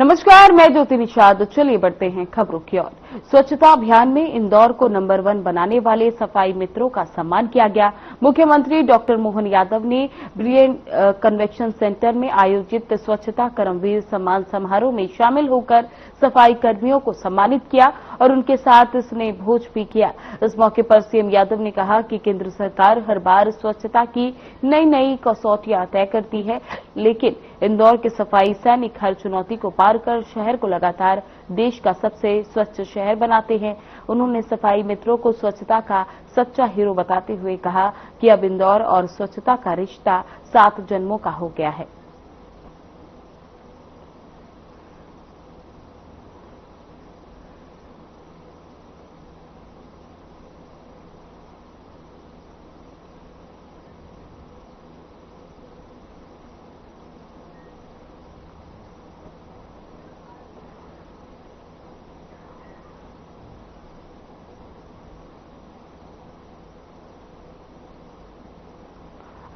नमस्कार, मैं ज्योति निषाद। चलिए बढ़ते हैं खबरों की ओर। स्वच्छता अभियान में इंदौर को नंबर 1 बनाने वाले सफाई मित्रों का सम्मान किया गया। मुख्यमंत्री डॉक्टर मोहन यादव ने ब्रिलियंट कन्वेंशन सेंटर में आयोजित स्वच्छता कर्मवीर सम्मान समारोह में शामिल होकर सफाई कर्मियों को सम्मानित किया और उनके साथ स्नेह भोज भी किया। इस मौके पर सीएम यादव ने कहा कि केंद्र सरकार हर बार स्वच्छता की नई नई कसौटियां तय करती है, लेकिन इंदौर के सफाई सैनिक हर चुनौती को पार कर शहर को लगातार देश का सबसे स्वच्छ शहर बनाते हैं। उन्होंने सफाई मित्रों को स्वच्छता का सच्चा हीरो बताते हुए कहा कि अब इंदौर और स्वच्छता का रिश्ता 7 जन्मों का हो गया है।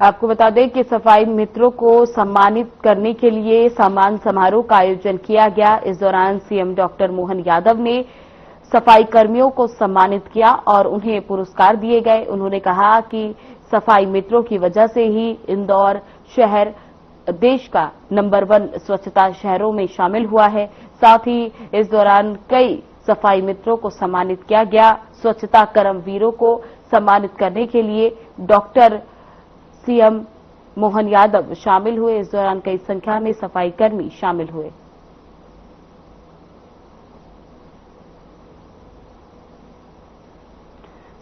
आपको बता दें कि सफाई मित्रों को सम्मानित करने के लिए सम्मान समारोह का आयोजन किया गया। इस दौरान सीएम डॉक्टर मोहन यादव ने सफाई कर्मियों को सम्मानित किया और उन्हें पुरस्कार दिए गए। उन्होंने कहा कि सफाई मित्रों की वजह से ही इंदौर शहर देश का नंबर 1 स्वच्छता शहरों में शामिल हुआ है। साथ ही इस दौरान कई सफाई मित्रों को सम्मानित किया गया। स्वच्छता कर्मवीरों को सम्मानित करने के लिए डॉक्टर सीएम मोहन यादव शामिल हुए। इस दौरान कई संख्या में सफाई कर्मी शामिल हुए।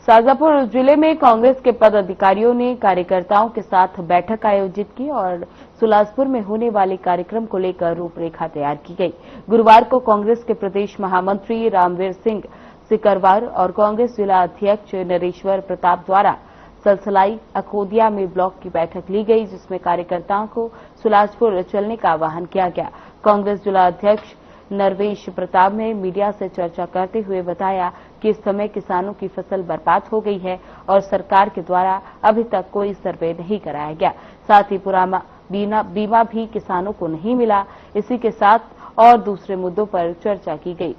शाजापुर जिले में कांग्रेस के पदाधिकारियों ने कार्यकर्ताओं के साथ बैठक आयोजित की और सुलासपुर में होने वाले कार्यक्रम को लेकर रूपरेखा तैयार की गई। गुरुवार को कांग्रेस के प्रदेश महामंत्री रामवीर सिंह सिकरवार और कांग्रेस जिला अध्यक्ष नरेश्वर प्रताप द्वारा सलसलाई अकोदिया में ब्लॉक की बैठक ली गई, जिसमें कार्यकर्ताओं को सुलासपुर चलने का आह्वान किया गया। कांग्रेस जिला अध्यक्ष नरवेश प्रताप ने मीडिया से चर्चा करते हुए बताया कि इस समय किसानों की फसल बर्बाद हो गई है और सरकार के द्वारा अभी तक कोई सर्वे नहीं कराया गया। साथ ही पुराना बीमा भी किसानों को नहीं मिला। इसी के साथ और दूसरे मुद्दों पर चर्चा की गई।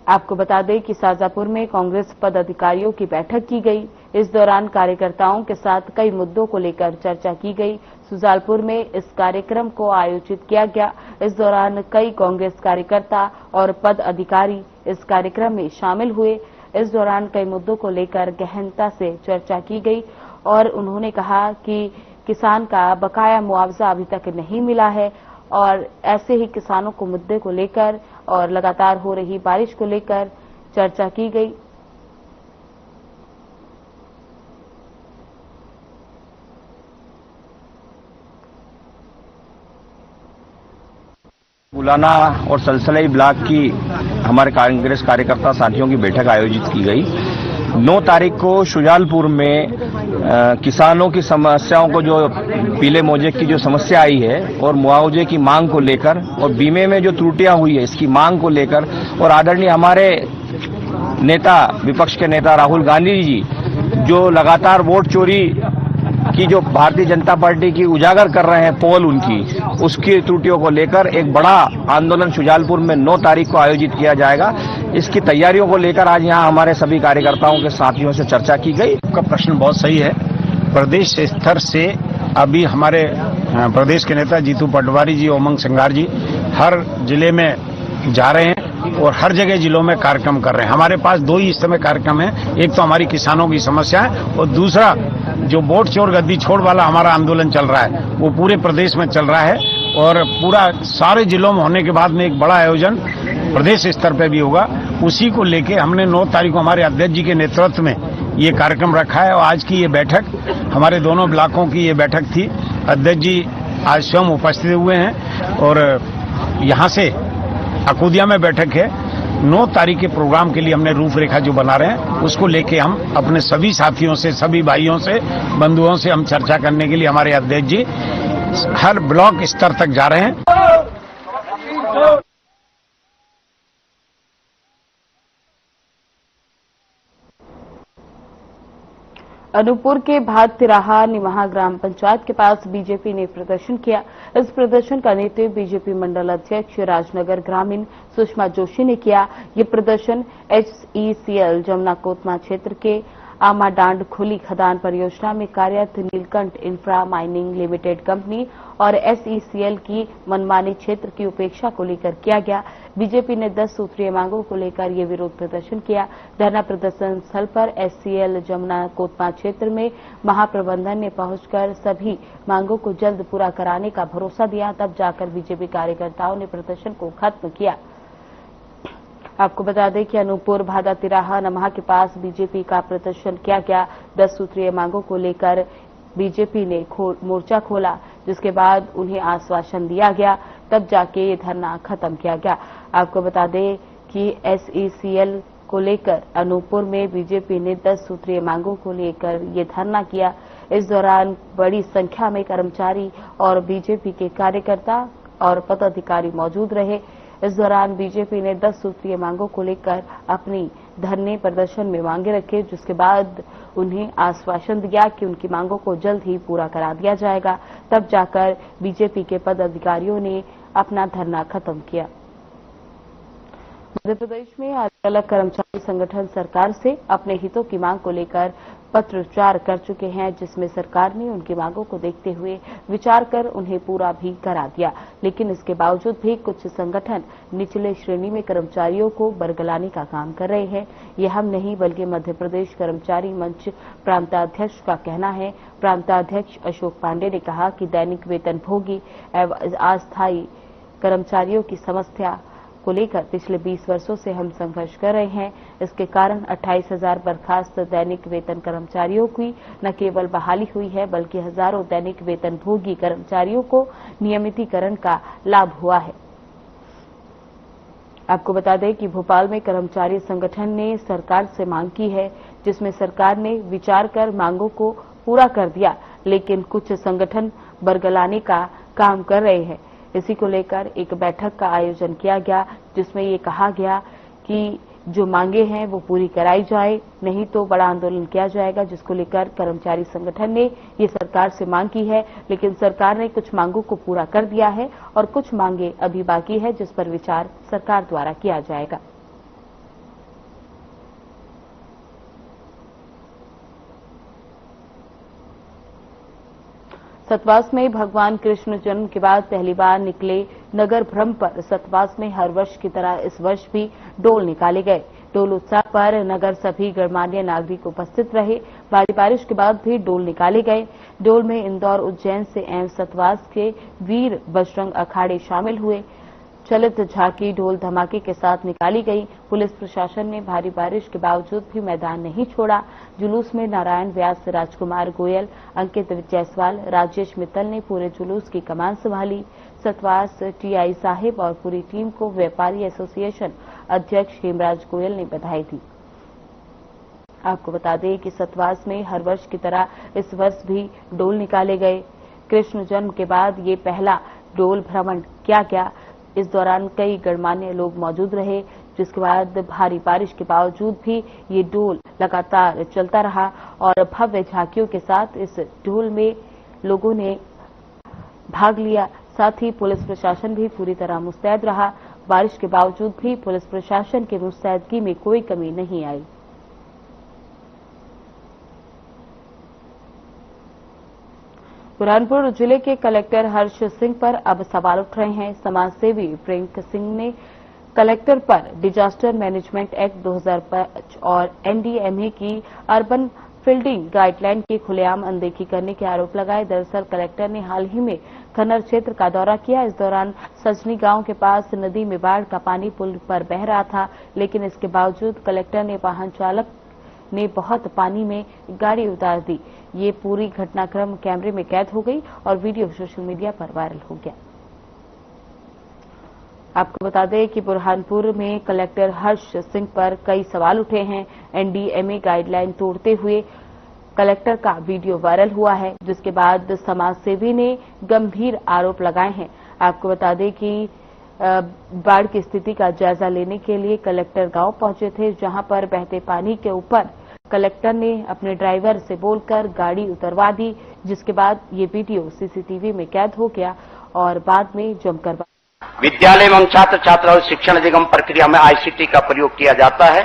आपको बता दें कि शाजापुर में कांग्रेस पदाधिकारियों की बैठक की गई। इस दौरान कार्यकर्ताओं के साथ कई मुद्दों को लेकर चर्चा की गई। सुजालपुर में इस कार्यक्रम को आयोजित किया गया। इस दौरान कई कांग्रेस कार्यकर्ता और पद अधिकारी इस कार्यक्रम में शामिल हुए। इस दौरान कई मुद्दों को लेकर गहनता से चर्चा की गई और उन्होंने कहा कि किसान का बकाया मुआवजा अभी तक नहीं मिला है और ऐसे ही किसानों को मुद्दे को लेकर और लगातार हो रही बारिश को लेकर चर्चा की गई। मुलाना और सलसलाई ब्लॉक की हमारे कांग्रेस कार्यकर्ता साथियों की बैठक आयोजित की गई। 9 तारीख को शुजालपुर में किसानों की समस्याओं को, जो पीले मोजेक की जो समस्या आई है और मुआवजे की मांग को लेकर और बीमे में जो त्रुटियां हुई है इसकी मांग को लेकर, और आदरणीय हमारे नेता विपक्ष के नेता राहुल गांधी जी जो लगातार वोट चोरी की जो भारतीय जनता पार्टी की उजागर कर रहे हैं पोल उनकी, उसकी त्रुटियों को लेकर एक बड़ा आंदोलन शुजालपुर में 9 तारीख को आयोजित किया जाएगा। इसकी तैयारियों को लेकर आज यहां हमारे सभी कार्यकर्ताओं के साथियों से चर्चा की गई। आपका प्रश्न बहुत सही है। प्रदेश स्तर से अभी हमारे प्रदेश के नेता जीतू पटवारी जी, उमंग सिंगार जी हर जिले में जा रहे हैं और हर जगह जिलों में कार्यक्रम कर रहे हैं। हमारे पास 2 ही इस समय कार्यक्रम है। एक तो हमारी किसानों की समस्या है और दूसरा जो वोट चोर गद्दी छोड़ वाला हमारा आंदोलन चल रहा है वो पूरे प्रदेश में चल रहा है और पूरा सारे जिलों में होने के बाद में एक बड़ा आयोजन प्रदेश स्तर पर भी होगा। उसी को लेके हमने 9 तारीख को हमारे अध्यक्ष जी के नेतृत्व में ये कार्यक्रम रखा है और आज की ये बैठक हमारे दोनों ब्लॉकों की ये बैठक थी। अध्यक्ष जी आज स्वयं उपस्थित हुए हैं और यहाँ से अकोदिया में बैठक है। 9 तारीख के प्रोग्राम के लिए हमने रूपरेखा जो बना रहे हैं उसको लेके हम अपने सभी साथियों से, सभी भाइयों से, बंधुओं से हम चर्चा करने के लिए हमारे अध्यक्ष जी हर ब्लॉक स्तर तक जा रहे हैं। अनूपपुर के भात तिराहा निमाहा ग्राम पंचायत के पास बीजेपी ने प्रदर्शन किया। इस प्रदर्शन का नेतृत्व बीजेपी मंडल अध्यक्ष राजनगर ग्रामीण सुषमा जोशी ने किया। ये प्रदर्शन HECL जमुना कोतमा क्षेत्र के आमाडांड खुली खदान परियोजना में कार्यरत Neelkanth infra mining limited company और SECL की मनमानी क्षेत्र की उपेक्षा को लेकर किया गया। बीजेपी ने 10 सूत्रीय मांगों को लेकर ये विरोध प्रदर्शन किया। धरना प्रदर्शन स्थल पर SECL जमुना कोतमा क्षेत्र में महाप्रबंधन ने पहुंचकर सभी मांगों को जल्द पूरा कराने का भरोसा दिया। तब जाकर बीजेपी कार्यकर्ताओं ने प्रदर्शन को खत्म किया। आपको बता दें कि अनूपपुर भादा तिराहा नमाहा के पास बीजेपी का प्रदर्शन किया गया। 10 सूत्रीय मांगों को लेकर बीजेपी ने मोर्चा खोला, जिसके बाद उन्हें आश्वासन दिया गया। तब जाके ये धरना खत्म किया गया। आपको बता दें कि SECL को लेकर अनूपपुर में बीजेपी ने 10 सूत्रीय मांगों को लेकर ये धरना किया। इस दौरान बड़ी संख्या में कर्मचारी और बीजेपी के कार्यकर्ता और पदाधिकारी मौजूद रहे। इस दौरान बीजेपी ने 10 सूत्रीय मांगों को लेकर अपनी धरने प्रदर्शन में मांगे रखे, जिसके बाद उन्हें आश्वासन दिया कि उनकी मांगों को जल्द ही पूरा करा दिया जाएगा। तब जाकर बीजेपी के पदाधिकारियों ने अपना धरना खत्म किया। मध्य प्रदेश में अलग अलग कर्मचारी संगठन सरकार से अपने हितों की मांग को लेकर पत्रचार कर चुके हैं, जिसमें सरकार ने उनकी मांगों को देखते हुए विचार कर उन्हें पूरा भी करा दिया। लेकिन इसके बावजूद भी कुछ संगठन निचले श्रेणी में कर्मचारियों को बरगलाने का काम कर रहे हैं। ये हम नहीं बल्कि मध्य प्रदेश कर्मचारी मंच प्रांताध्यक्ष का कहना है। प्रांताध्यक्ष अशोक पांडे ने कहा कि दैनिक वेतनभोगी एवं अस्थायी कर्मचारियों की समस्या को लेकर पिछले 20 वर्षों से हम संघर्ष कर रहे हैं। इसके कारण 28,000 बर्खास्त दैनिक वेतन कर्मचारियों की न केवल बहाली हुई है, बल्कि हजारों दैनिक वेतनभोगी कर्मचारियों को नियमितीकरण का लाभ हुआ है। आपको बता दें कि भोपाल में कर्मचारी संगठन ने सरकार से मांग की है, जिसमें सरकार ने विचार कर मांगों को पूरा कर दिया, लेकिन कुछ संगठन बरगलाने का काम कर रहे हैं। इसी को लेकर एक बैठक का आयोजन किया गया, जिसमें ये कहा गया कि जो मांगे हैं वो पूरी कराई जाए, नहीं तो बड़ा आंदोलन किया जाएगा, जिसको लेकर कर्मचारी संगठन ने ये सरकार से मांग की है। लेकिन सरकार ने कुछ मांगों को पूरा कर दिया है और कुछ मांगे अभी बाकी है, जिस पर विचार सरकार द्वारा किया जाएगा। सतवास में भगवान कृष्ण जन्म के बाद पहली बार निकले नगर भ्रम पर सतवास में हर वर्ष की तरह इस वर्ष भी डोल निकाले गए। डोल उत्सव पर नगर सभी गणमान्य नागरिक उपस्थित रहे। भारी बारिश के बाद भी डोल निकाले गए। डोल में इंदौर, उज्जैन से एवं सतवास के वीर बजरंग अखाड़े शामिल हुए। चलित झांकी ढोल धमाके के साथ निकाली गई। पुलिस प्रशासन ने भारी बारिश के बावजूद भी मैदान नहीं छोड़ा। जुलूस में नारायण व्यास, राजकुमार गोयल, अंकित जायसवाल, राजेश मित्तल ने पूरे जुलूस की कमान संभाली। सतवास TI साहिब और पूरी टीम को व्यापारी एसोसिएशन अध्यक्ष हेमराज गोयल ने बधाई दी। आपको बता दें कि सतवास में हर वर्ष की तरह इस वर्ष भी डोल निकाले गए। कृष्ण जन्म के बाद ये पहला डोल भ्रमण किया गया। इस दौरान कई गणमान्य लोग मौजूद रहे, जिसके बाद भारी बारिश के बावजूद भी ये डोल लगातार चलता रहा और भव्य झांकियों के साथ इस डोल में लोगों ने भाग लिया। साथ ही पुलिस प्रशासन भी पूरी तरह मुस्तैद रहा। बारिश के बावजूद भी पुलिस प्रशासन की मुस्तैदगी में कोई कमी नहीं आई। बुरहानपुर जिले के कलेक्टर हर्ष सिंह पर अब सवाल उठ रहे हैं। समाजसेवी प्रियंक सिंह ने कलेक्टर पर डिजास्टर मैनेजमेंट एक्ट 2005 और NDMA की अर्बन फील्डिंग गाइडलाइन की खुलेआम अनदेखी करने के आरोप लगाए। दरअसल कलेक्टर ने हाल ही में खन्नर क्षेत्र का दौरा किया। इस दौरान सजनी गांव के पास नदी में बाढ़ का पानी पुल पर बह रहा था, लेकिन इसके बावजूद कलेक्टर ने वाहन चालक ने बहुत पानी में गाड़ी उतार दी। ये पूरी घटनाक्रम कैमरे में कैद हो गई और वीडियो सोशल मीडिया पर वायरल हो गया। आपको बता दें कि बुरहानपुर में कलेक्टर हर्ष सिंह पर कई सवाल उठे हैं। NDMA गाइडलाइन तोड़ते हुए कलेक्टर का वीडियो वायरल हुआ है, जिसके बाद समाजसेवी ने गंभीर आरोप लगाए हैं। आपको बता दें कि बाढ़ की स्थिति का जायजा लेने के लिए कलेक्टर गांव पहुंचे थे, जहां पर बहते पानी के ऊपर कलेक्टर ने अपने ड्राइवर से बोलकर गाड़ी उतरवा दी, जिसके बाद ये वीडियो सीसीटीवी में कैद हो गया और बाद में जमकर विद्यालय एवं छात्र छात्राओं शिक्षण निगम प्रक्रिया में आईसीटी का प्रयोग किया जाता है।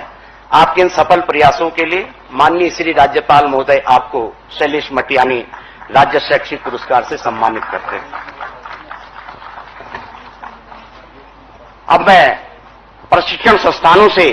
आपके इन सफल प्रयासों के लिए माननीय श्री राज्यपाल महोदय आपको शैलेश मटियानी राज्य शैक्षिक पुरस्कार से सम्मानित करते हैं। अब मैं प्रशिक्षण संस्थानों से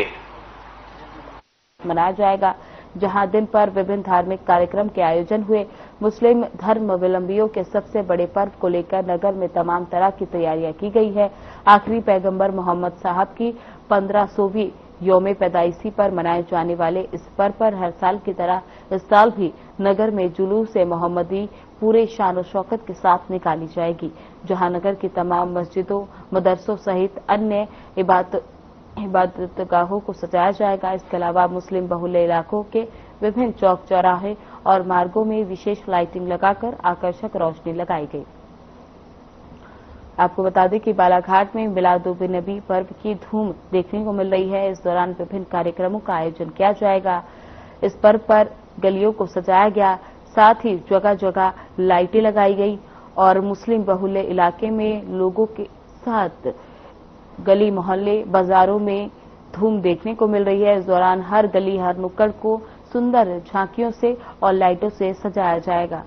मनाया जाएगा, जहां दिन पर विभिन्न धार्मिक कार्यक्रम के आयोजन हुए। मुस्लिम धर्मावलंबियों के सबसे बड़े पर्व को लेकर नगर में तमाम तरह की तैयारियां की गई है। आखिरी पैगंबर मोहम्मद साहब की 1500वीं यौम पैदाइशी पर मनाए जाने वाले इस पर्व पर हर साल की तरह इस साल भी नगर में जुलूस मोहम्मदी पूरे शान और शौकत के साथ निकाली जाएगी, जहां नगर की तमाम मस्जिदों, मदरसों सहित अन्य इबादतगाहों को सजाया जाएगा। इसके अलावा मुस्लिम बहुल्य इलाकों के विभिन्न चौक चौराहे और मार्गों में विशेष लाइटिंग लगाकर आकर्षक रोशनी लगाई गई। आपको बता दें कि बालाघाट में मिलाद-उन-नबी पर्व की धूम देखने को मिल रही है। इस दौरान विभिन्न कार्यक्रमों का आयोजन किया जाएगा। इस पर्व पर गलियों को सजाया गया, साथ ही जगह जगह लाइटें लगाई गई और मुस्लिम बहुल्य इलाके में लोगों के साथ गली मोहल्ले बाजारों में धूम देखने को मिल रही है। इस दौरान हर गली हर नुक्कड़ को सुंदर झांकियों से और लाइटों से सजाया जाएगा।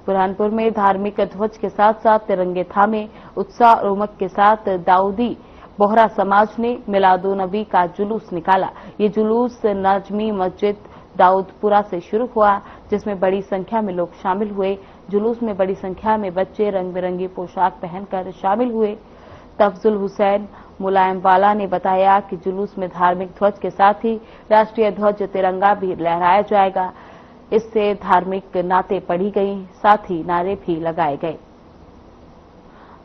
बुरहानपुर में धार्मिक ध्वज के साथ साथ तिरंगे थामे उत्साह और उमंग के साथ दाऊदी बोहरा समाज ने मिलाद-उन-नबी का जुलूस निकाला। ये जुलूस नजमी मस्जिद दाऊदपुरा से शुरू हुआ, जिसमें बड़ी संख्या में लोग शामिल हुए। जुलूस में बड़ी संख्या में बच्चे रंग बिरंगी पोशाक पहनकर शामिल हुए। तफजुल हुसैन मुलायमवाला ने बताया कि जुलूस में धार्मिक ध्वज के साथ ही राष्ट्रीय ध्वज तिरंगा भी लहराया जाएगा। इससे धार्मिक नाते पढ़ी गई, साथ ही नारे भी लगाए गए।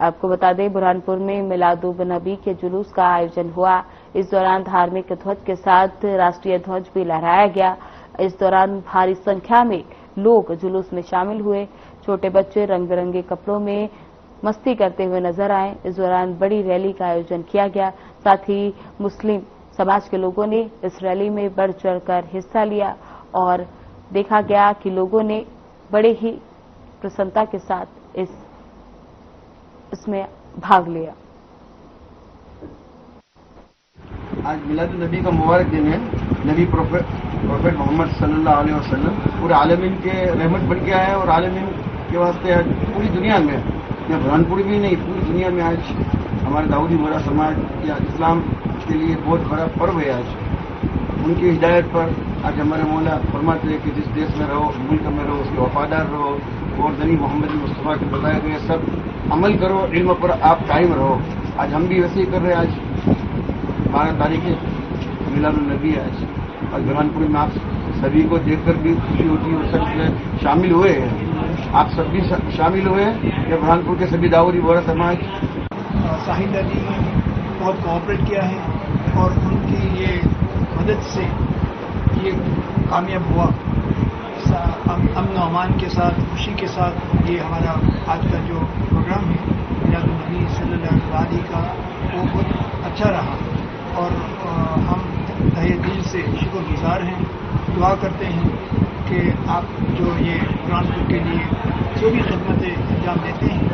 आपको बता दें, बुरहानपुर में मिलाद-उन-नबी के जुलूस का आयोजन हुआ। इस दौरान धार्मिक ध्वज के साथ राष्ट्रीय ध्वज भी लहराया गया। इस दौरान भारी संख्या में लोग जुलूस में शामिल हुए। छोटे बच्चे रंग बिरंगे कपड़ों में मस्ती करते हुए नजर आए। इस दौरान बड़ी रैली का आयोजन किया गया। साथ ही मुस्लिम समाज के लोगों ने इस रैली में बढ़ चढ़कर हिस्सा लिया और देखा गया कि लोगों ने बड़े ही प्रसन्नता के साथ इसमें भाग लिया। आज मिलाद-उन-नबी का मुबारक दिन है। नबी प्रोफेट मोहम्मद सल्लल्लाहु अलैहि वसल्लम पूरे आलमीन के रहमत बन के आए और आलमीन के वास्ते आज पूरी दुनिया में, या बुरहानपुर भी नहीं पूरी दुनिया में आज हमारे दाऊदी बोहरा समाज या इस्लाम के लिए बहुत बड़ा पर्व है। आज उनकी हिदायत पर आज हमारे मौला फरमाते हैं कि जिस देश में रहो, मुल्क में रहो, उसके वफादार रहो और नबी मोहम्मद मुस्तफा के बताए गए सब अमल करो, इल्म पर आप कायम रहो। आज हम भी वैसे ही कर रहे हैं। आज 12 तारीख है, मिलाद-उन-नबी है। आज बुरहानपुर में आप सभी को देखकर भी खुशी होती है और सब शामिल हुए हैं। आप सब भी शामिल हुए हैं। ये बुरहानपुर के सभी दाऊदी बोहरा समाज साहिल अली बहुत कोऑपरेट किया है और उनकी ये मदद से ये कामयाब हुआ। अमन और अमान के साथ, खुशी के साथ ये हमारा आज का जो प्रोग्राम है मिलाद-उन-नबी सल्लल्लाहु अलैहि का, वो बहुत अच्छा रहा और हम तहे दिल से शुक्रगुजार हैं। दुआ करते हैं कि आप जो ये बुरहानपुर के लिए जो भी खिदमतें अंजाम देते हैं,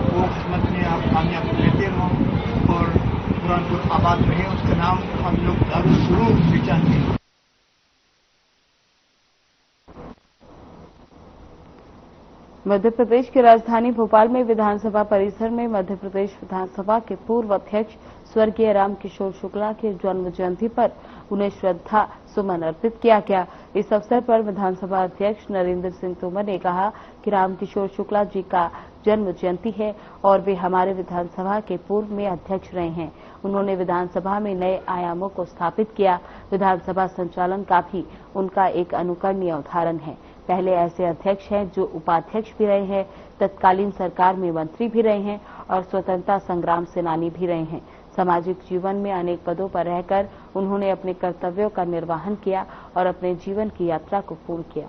वो खिदमत में आप कामयाब रहते रहें और बुरहानपुर आबाद रहे। उसका नाम हम लोग दारुल सुरूर भी चाहते हैं। मध्य प्रदेश की राजधानी भोपाल में विधानसभा परिसर में मध्य प्रदेश विधानसभा के पूर्व अध्यक्ष स्वर्गीय रामकिशोर शुक्ला के जन्म जयंती पर उन्हें श्रद्धा सुमन अर्पित किया गया। इस अवसर पर विधानसभा अध्यक्ष नरेंद्र सिंह तोमर ने कहा कि रामकिशोर शुक्ला जी का जन्म जयंती है और वे हमारे विधानसभा के पूर्व में अध्यक्ष रहे हैं। उन्होंने विधानसभा में नए आयामों को स्थापित किया। विधानसभा संचालन का भी उनका एक अनुकरणीय उदाहरण है। पहले ऐसे अध्यक्ष हैं जो उपाध्यक्ष भी रहे हैं, तत्कालीन सरकार में मंत्री भी रहे हैं और स्वतंत्रता संग्राम सेनानी भी रहे हैं। सामाजिक जीवन में अनेक पदों पर रहकर उन्होंने अपने कर्तव्यों का निर्वहन किया और अपने जीवन की यात्रा को पूर्ण किया।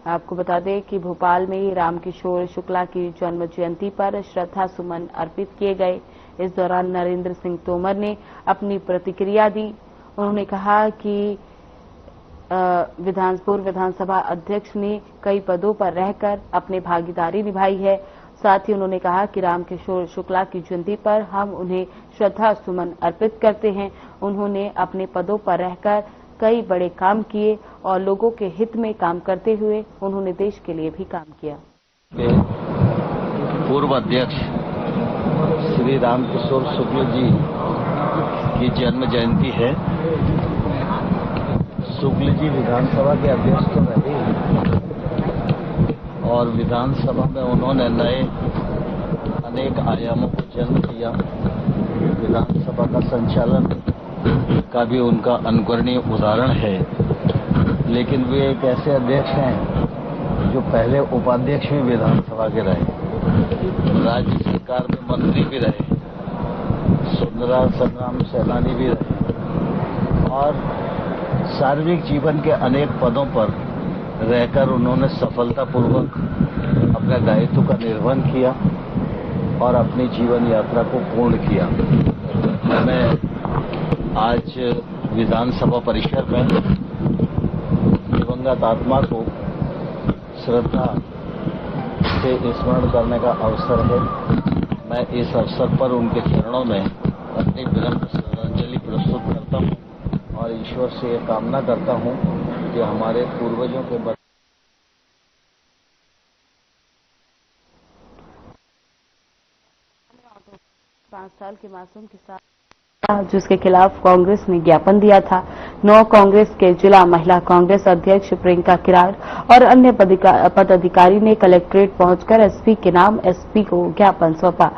आपको बता दें कि भोपाल में रामकिशोर शुक्ला की जन्म जयंती पर श्रद्धा सुमन अर्पित किए गए। इस दौरान नरेंद्र सिंह तोमर ने अपनी प्रतिक्रिया दी। उन्होंने कहा कि पूर्व विधानसभा अध्यक्ष ने कई पदों पर रहकर अपनी भागीदारी निभाई है। साथ ही उन्होंने कहा कि रामकिशोर शुक्ला की जयंती पर हम उन्हें श्रद्धा सुमन अर्पित करते हैं। उन्होंने अपने पदों पर रहकर कई बड़े काम किए और लोगों के हित में काम करते हुए उन्होंने देश के लिए भी काम किया। पूर्व अध्यक्ष श्री रामकिशोर शुक्ल जी की जन्म जयंती है। शुक्ल जी विधानसभा के अध्यक्ष तो रहे और विधानसभा में उन्होंने नए अनेक आयामों को जन्म दिया। विधानसभा का संचालन का भी उनका अनुकरणीय उदाहरण है। लेकिन वे एक ऐसे अध्यक्ष हैं जो पहले उपाध्यक्ष भी विधानसभा के रहे, राज्य सरकार में मंत्री भी रहे, स्वतंत्रता संग्राम सेनानी भी रहे और सार्वजनिक जीवन के अनेक पदों पर रहकर उन्होंने सफलतापूर्वक अपने दायित्व का निर्वहन किया और अपनी जीवन यात्रा को पूर्ण किया। मैं आज विधानसभा परिसर में दिवंगत आत्मा को श्रद्धा से स्मरण करने का अवसर है। मैं इस अवसर पर उनके चरणों में अपनी विनम्र श्रद्धांजलि प्रस्तुत करता हूं और ईश्वर से ये कामना करता हूं कि हमारे पूर्वजों के 5 साल के मासूम के साथ जिसके खिलाफ कांग्रेस ने ज्ञापन दिया था। 9 कांग्रेस के जिला महिला कांग्रेस अध्यक्ष प्रियंका किराड़ और अन्य पदाधिकारी ने कलेक्ट्रेट पहुंचकर एसपी के नाम एसपी को ज्ञापन सौंपा,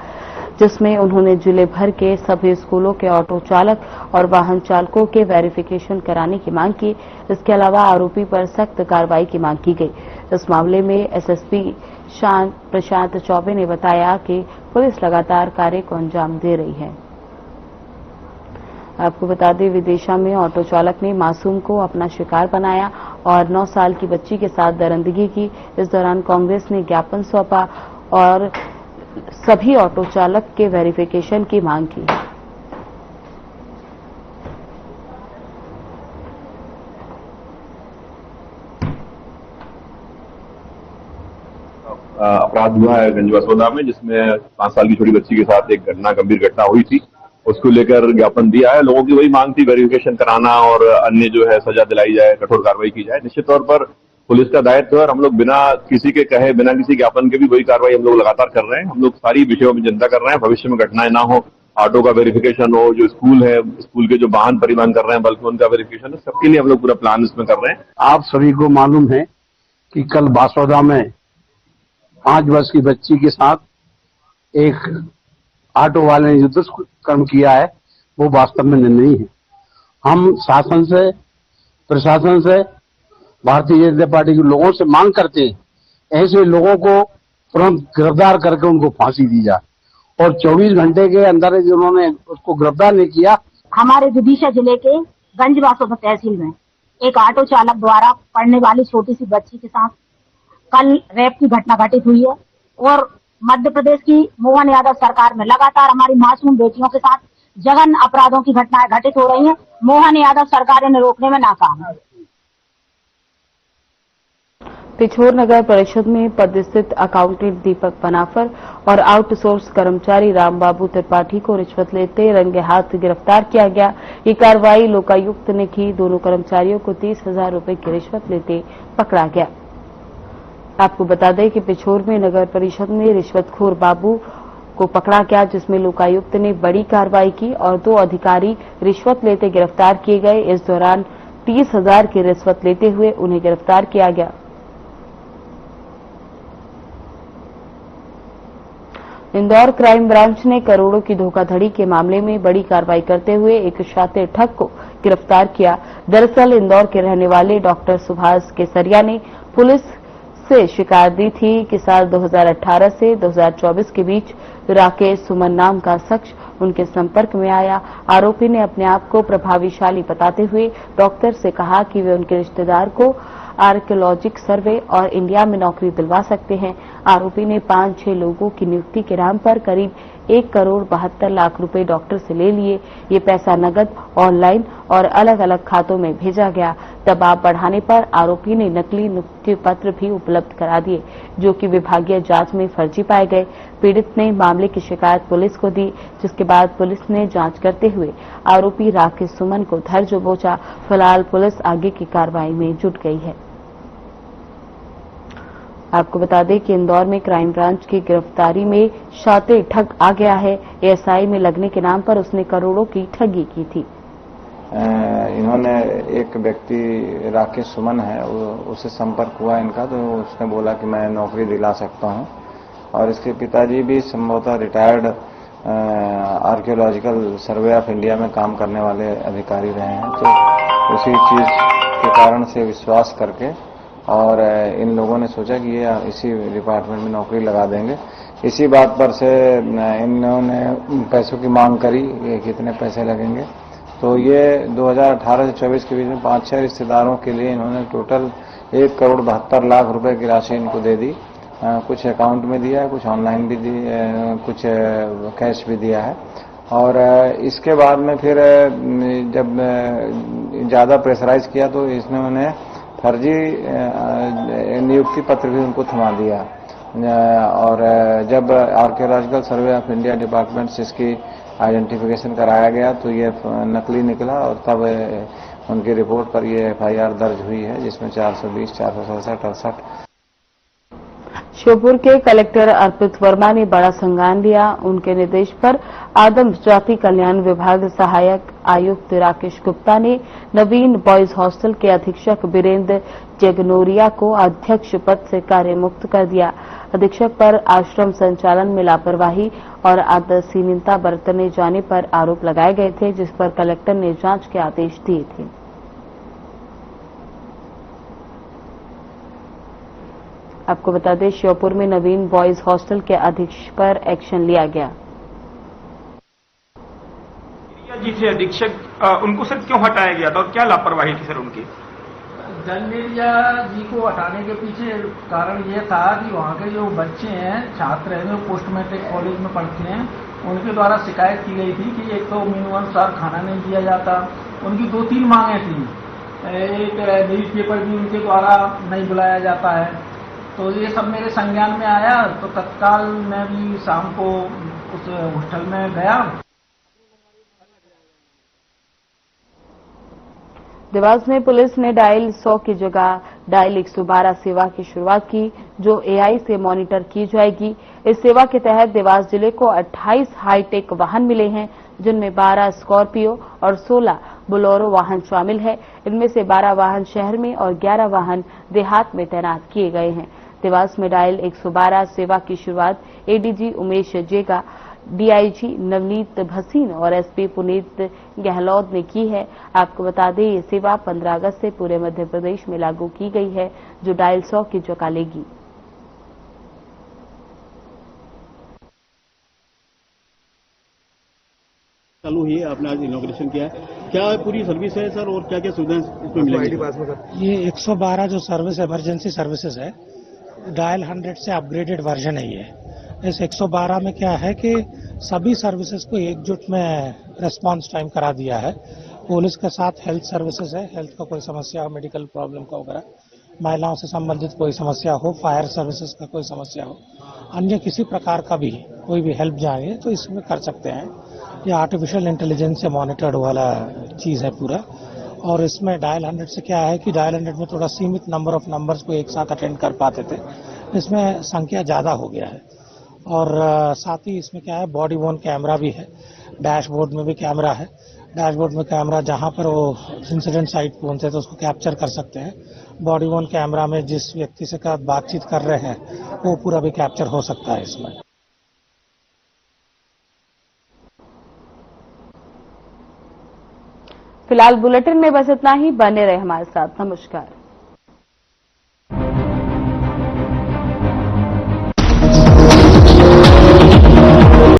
जिसमें उन्होंने जिले भर के सभी स्कूलों के ऑटो चालक और वाहन चालकों के वेरिफिकेशन कराने की मांग की। इसके अलावा आरोपी पर सख्त कार्रवाई की मांग की गई। इस मामले में एसएसपी प्रशांत चौबे ने बताया कि पुलिस लगातार कार्य को अंजाम दे रही है। आपको बता दें, विदिशा में ऑटो चालक ने मासूम को अपना शिकार बनाया और 9 साल की बच्ची के साथ दरिंदगी की। इस दौरान कांग्रेस ने ज्ञापन सौंपा और सभी ऑटो चालक के वेरिफिकेशन की मांग की। अपराध हुआ है गंजवासौदा में, जिसमें 5 साल की छोटी बच्ची के साथ एक गंभीर घटना हुई थी। उसको लेकर ज्ञापन दिया है। लोगों की वही मांग थी, वेरिफिकेशन कराना और अन्य जो है सजा दिलाई जाए, कठोर कार्रवाई की जाए। निश्चित तौर पर पुलिस का दायित्व है और हम लोग बिना किसी के कहे, बिना किसी ज्ञापन के भी वही कार्रवाई हम लोग लगातार कर रहे हैं। हम लोग सारी विषयों में चिंता कर रहे हैं, भविष्य में घटनाएं ना हो, ऑटो का वेरिफिकेशन हो, जो स्कूल है, स्कूल के जो वाहन परिवहन कर रहे हैं बल्कि उनका वेरिफिकेशन है, सबके लिए हम लोग पूरा प्लान इसमें कर रहे हैं। आप सभी को मालूम है कि कल बासौदा में 5 वर्ष की बच्ची के साथ एक ऑटो वाले ने जो दुष्कर्म किया है वो वास्तव में निंदनीय है। हम शासन से, प्रशासन से, भारतीय जनता पार्टी के लोगों से मांग करते हैं ऐसे लोगों को तुरंत गिरफ्तार करके उनको फांसी दी जाए और 24 घंटे के अंदर जिन्होंने उसको गिरफ्तार नहीं किया। हमारे विदिशा जिले के गंजवासौदा तहसील में एक ऑटो चालक द्वारा पढ़ने वाली छोटी सी बच्ची के साथ कल रेप की घटना घटित हुई है और मध्य प्रदेश की मोहन यादव सरकार में लगातार हमारी मासूम बेटियों के साथ जघन्य अपराधों की घटनाएं घटित हो रही हैं। मोहन यादव सरकार इन्हें रोकने में नाकाम है। पिछोर नगर परिषद में पदस्थित अकाउंटेंट दीपक पनाफर और आउटसोर्स कर्मचारी रामबाबू त्रिपाठी को रिश्वत लेते रंगे हाथ गिरफ्तार किया गया। ये कार्रवाई लोकायुक्त ने की। दोनों कर्मचारियों को 30,000 रुपए की रिश्वत लेते पकड़ा गया। आपको बता दें कि पिछोर में नगर परिषद में रिश्वतखोर बाबू को पकड़ा गया, जिसमें लोकायुक्त ने बड़ी कार्रवाई की और 2 अधिकारी रिश्वत लेते गिरफ्तार किए गए। इस दौरान 30,000 की रिश्वत लेते हुए उन्हें गिरफ्तार किया गया। इंदौर क्राइम ब्रांच ने करोड़ों की धोखाधड़ी के मामले में बड़ी कार्रवाई करते हुए एक शातिर ठग को गिरफ्तार किया। दरअसल इंदौर के रहने वाले डॉक्टर सुभाष केसरिया ने पुलिस से शिकायत दी थी कि साल 2018 से 2024 के बीच राकेश सुमन नाम का शख्स उनके संपर्क में आया। आरोपी ने अपने आप को प्रभावशाली बताते हुए डॉक्टर से कहा कि वे उनके रिश्तेदार को आर्कियोलॉजिक सर्वे और इंडिया में नौकरी दिलवा सकते हैं। आरोपी ने 5-6 लोगों की नियुक्ति के नाम पर करीब 1,72,00,000 रुपए डॉक्टर से ले लिए। ये पैसा नकद, ऑनलाइन और अलग अलग खातों में भेजा गया। दबाव बढ़ाने पर आरोपी ने नकली नियुक्ति पत्र भी उपलब्ध करा दिए, जो कि विभागीय जांच में फर्जी पाए गए। पीड़ित ने मामले की शिकायत पुलिस को दी, जिसके बाद पुलिस ने जांच करते हुए आरोपी राकेश सुमन को धर दबोचा। फिलहाल पुलिस आगे की कार्रवाई में जुट गई है। आपको बता दें कि इंदौर में क्राइम ब्रांच की गिरफ्तारी में शातिर ठग आ गया है। एएसआई में लगने के नाम पर उसने करोड़ों की ठगी की थी। इन्होंने एक व्यक्ति राकेश सुमन है, उससे संपर्क हुआ इनका, तो उसने बोला कि मैं नौकरी दिला सकता हूं। और इसके पिताजी भी संभवतः retired archaeological survey of India में काम करने वाले अधिकारी रहे हैं। तो उसी चीज के कारण से विश्वास करके और इन लोगों ने सोचा कि ये इसी डिपार्टमेंट में नौकरी लगा देंगे। इसी बात पर से इन्होंने पैसों की मांग करी, ये कितने पैसे लगेंगे। तो ये 2018 से 24 के बीच में 5-6 रिश्तेदारों के लिए इन्होंने टोटल 1,72,00,000 रुपए की राशि इनको दे दी। कुछ अकाउंट में दिया है, कुछ ऑनलाइन भी दी, कुछ कैश भी दिया है। और इसके बाद में फिर जब ज्यादा प्रेशराइज किया तो इसने उन्हें फर्जी नियुक्ति पत्र भी उनको थमा दिया। और जब archaeological survey of India department से इसकी आइडेंटिफिकेशन कराया गया तो ये नकली निकला और तब उनकी रिपोर्ट पर ये एफआईआर दर्ज हुई है, जिसमें 420, 467, 68। श्योपुर के कलेक्टर अर्पित वर्मा ने बड़ा संज्ञान लिया। उनके निर्देश पर आदम जाति कल्याण विभाग सहायक आयुक्त राकेश गुप्ता ने नवीन बॉयज हॉस्टल के अधीक्षक वीरेंद्र जगनोरिया को अध्यक्ष पद से कार्यमुक्त कर दिया। अधीक्षक पर आश्रम संचालन में लापरवाही और आदर्शहीनता बरतने जाने पर आरोप लगाए गए थे, जिस पर कलेक्टर ने जांच के आदेश दिए थे। आपको बता दें, श्योपुर में नवीन बॉयज हॉस्टल के अधीक्षक पर एक्शन लिया गया। जी थे अधीक्षक, उनको सर क्यों हटाया गया था और क्या लापरवाही थी सर उनकी? जलमेरिया जी को हटाने के पीछे कारण ये था कि वहाँ के जो बच्चे हैं, छात्र हैं, जो पोस्ट मैट्रिक कॉलेज में पढ़ते हैं, उनके द्वारा शिकायत की गई थी कि एक तो मीनुअनुसार खाना नहीं दिया जाता। उनकी 2-3 मांगे थी। एक न्यूज पेपर भी उनके द्वारा नहीं बुलाया जाता है। तो ये सब मेरे संज्ञान में आया, तो तत्काल मैं भी शाम को उस हॉस्टल में गया। देवास में पुलिस ने डायल 100 की जगह डायल 112 सेवा की शुरुआत की, जो एआई से मॉनिटर की जाएगी। इस सेवा के तहत देवास जिले को 28 हाईटेक वाहन मिले हैं, जिनमें 12 स्कॉर्पियो और 16 बोलेरो वाहन शामिल है। इनमें से 12 वाहन शहर में और 11 वाहन देहात में तैनात किए गए हैं। देवास में डायल 112 सेवा की शुरुआत एडीजी उमेश जेगा, डीआईजी नवनीत भसीन और एसपी पुनीत गहलोत ने की है। आपको बता दें, ये सेवा 15 अगस्त से पूरे मध्य प्रदेश में लागू की गई है, जो डायल 100 की जगह लेगी। चालू हुई है, आपने आज इनॉग्रेशन किया है, क्या पूरी सर्विस है सर और क्या क्या सुविधाएं इसमें मिलेंगी? ये 112 जो सर्विस इमरजेंसी सर्विसेज है, डायल 100 से अपग्रेडेड वर्जन है ये। इस 112 में क्या है कि सभी सर्विसेज को एकजुट में रेस्पॉन्स टाइम करा दिया है। पुलिस के साथ हेल्थ सर्विसेज है, हेल्थ का कोई समस्या हो, मेडिकल प्रॉब्लम का वगैरह, महिलाओं से संबंधित कोई समस्या हो, फायर सर्विसेज का कोई समस्या हो, अन्य किसी प्रकार का भी कोई भी हेल्प चाहिए तो इसमें कर सकते हैं। ये आर्टिफिशियल इंटेलिजेंस से मॉनिटर्ड वाला चीज है पूरा। और इसमें डायल 100 से क्या है कि डायल 100 में थोड़ा सीमित नंबर ऑफ नंबर्स को एक साथ अटेंड कर पाते थे, इसमें संख्या ज्यादा हो गया है। और साथ ही इसमें क्या है, बॉडी वॉर्न कैमरा भी है, डैशबोर्ड में भी कैमरा है। डैशबोर्ड में कैमरा जहां पर वो इंसिडेंट साइट पहुंचे तो उसको कैप्चर कर सकते हैं। बॉडी वॉर्न कैमरा में जिस व्यक्ति से बातचीत कर रहे हैं वो पूरा भी कैप्चर हो सकता है इसमें। फिलहाल बुलेटिन में बस इतना ही। बने रहे हमारे साथ। नमस्कार।